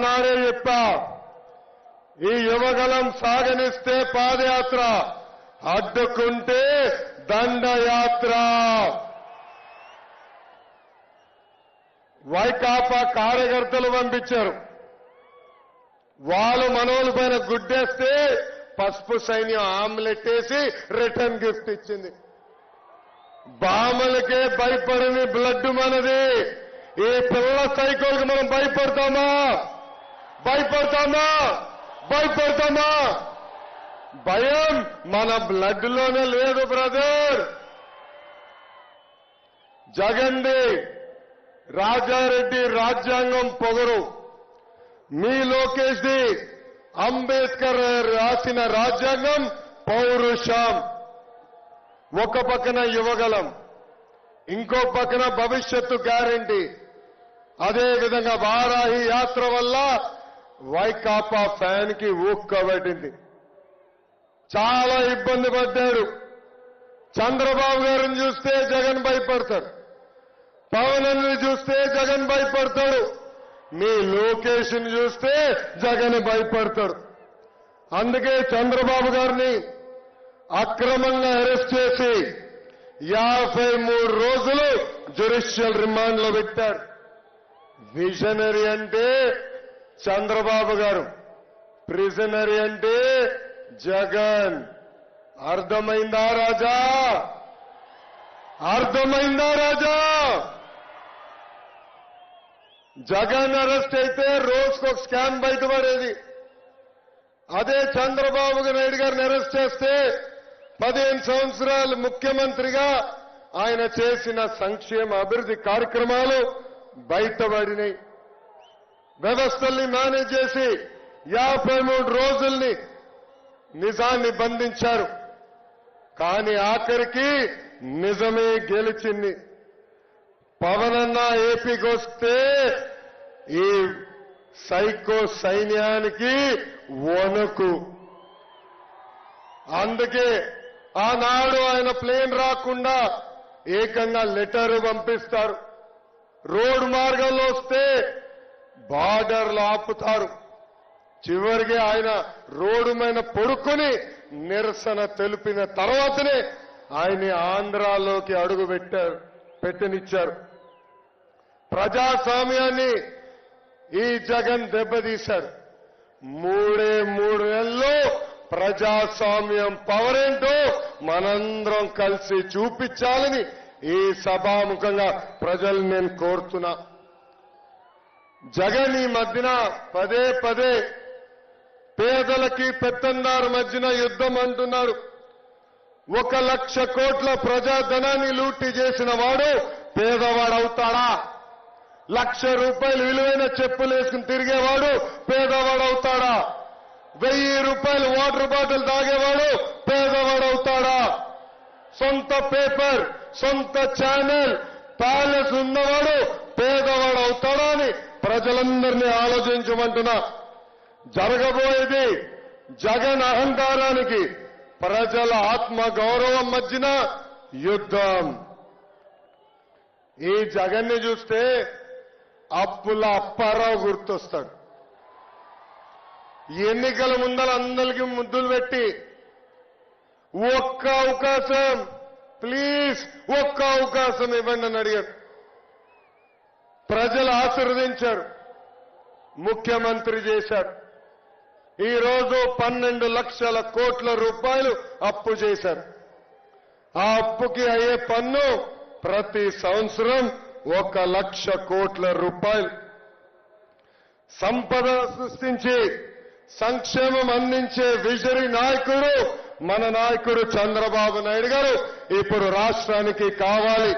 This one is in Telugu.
ఆనాడే చెప్పా, ఈ యువగలం సాగనిస్తే పాదయాత్ర, అడ్డుకుంటే దండయాత్ర. వైకాపా కార్యకర్తలు పంపించారు. వాళ్ళు మనోళ్ళ పైన గుడ్డేస్తే పసుపు సైన్యం ఆమ్లెట్ వేసి రిటర్న్ గిఫ్ట్ ఇచ్చింది. బామలకే భయపడని బ్లడ్ మనది. ఈ పిల్ల సైకోల్కి మనం భయపడతామా? భయపడతామా? భయపడతామా? భయం మన బ్లడ్ లోనే లేదు బ్రదర్. జగన్ది రాజారెడ్డి రాజ్యాంగం పొగరు, మీ లోకేష్ ది అంబేద్కర్ రాసిన రాజ్యాంగం పౌరుషం. ఒక పక్కన యువగలం, ఇంకో పక్కన భవిష్యత్తు గ్యారంటీ. అదే విధంగా వారాహి యాత్ర వల్ల వైకాపా ఫ్యాన్ కి ఊక్కబట్టింది. చాలా ఇబ్బంది పడ్డాడు. చంద్రబాబు గారిని చూస్తే జగన్ భయపడతాడు, పవన్ చూస్తే జగన్ భయపడతాడు, మీ లోకేష్ ని చూస్తే జగన్ భయపడతాడు. అందుకే చంద్రబాబు గారిని అక్రమంగా అరెస్ట్ చేసి 53 రోజులు జ్యుడిషియల్ రిమాండ్ లో పెట్టారు. విజనరీ అంటే చంద్రబాబు గారు, ప్రిజనరీ అంటే జగన్. అర్థమైందా రాజా? అర్థమైందా రాజా? జగన్ అరెస్ట్ అయితే రోజుకొక స్కామ్ బయటపడేది. అదే చంద్రబాబు నాయుడు గారిని అరెస్ట్ చేస్తే 15 సంవత్సరాలు ముఖ్యమంత్రిగా ఆయన చేసిన సంక్షేమ అభివృద్ధి కార్యక్రమాలు బయటపడినాయి. వ్యవస్థల్ని మేనేజ్ చేసి 53 రోజుల్ని నిజాన్ని బంధించారు. కానీ ఆఖరికి నిజమే గెలిచింది. పవన్ అన్న ఏపీకి వస్తే ఈ సైకో సైన్యానికి వణుకు. అందుకే ఆనాడు ఆయన ప్లేన్ రాకుండా ఏకంగా లెటర్ పంపిస్తారు. రోడ్డు మార్గంలో వస్తే బార్డర్లు ఆపుతారు. చివరికి ఆయన రోడ్డు మీద పడుకొని నిరసన తెలిపిన తర్వాతనే ఆయన్ని ఆంధ్రాలోకి అడుగు పెట్టనిచ్చారు. ప్రజాస్వామ్యాన్ని ఈ జగన్ దెబ్బతీశారు. 3 నెలల్లో ప్రజాస్వామ్యం పవర్ ఏంటో మనందరం కలిసి చూపించాలని ఈ సభాముఖంగా ప్రజలు నేను కోరుతున్నా. జగన్ ఈ మధ్యన పదే పేదలకి పెత్తందారు మధ్యన యుద్ధం అంటున్నాడు. 1 లక్ష కోట్ల ప్రజాధనాన్ని లూటీ చేసిన వాడు పేదవాడవుతాడా? 1,00,000 రూపాయలు విలువైన చెప్పులు వేసుకుని తిరిగేవాడు పేదవాడవుతాడా? 1000 రూపాయలు వాటర్ బాటిల్ తాగేవాడు పేదవాడవుతాడా? సొంత పేపర్, సొంత ఛానల్, ప్యాలెస్ ఉన్నవాడు పేదవాడవుతాడా అని ప్రజలందరినీ ఆలోచించమంటున్నా. జరగబోయేది జగన్ అహంకారానికి ప్రజల ఆత్మ గౌరవం మధ్యన యుద్ధం. ఈ జగన్ని చూస్తే అప్పుల అప్పారావు గుర్తొస్తాడు. ఎన్నికల ముందర అందరికీ ముద్దులు పెట్టి ఒక్క అవకాశం ప్లీజ్, ఒక్క అవకాశం ఇవ్వండి అని అడిగారు. ప్రజలు ఆశీర్వదించారు, ముఖ్యమంత్రి చేశారు. ఈ రోజు 12 లక్షల కోట్ల రూపాయలు అప్పు చేశారు. ఆ అప్పుకి అయ్యే పన్ను ప్రతి సంవత్సరం 1 లక్ష కోట్ల రూపాయలు. సంపద సృష్టించి సంక్షేమం అందించే విజనరీ నాయకుడు మన నాయకుడు చంద్రబాబు నాయుడు గారు ఇప్పుడు రాష్ట్రానికి కావాలి.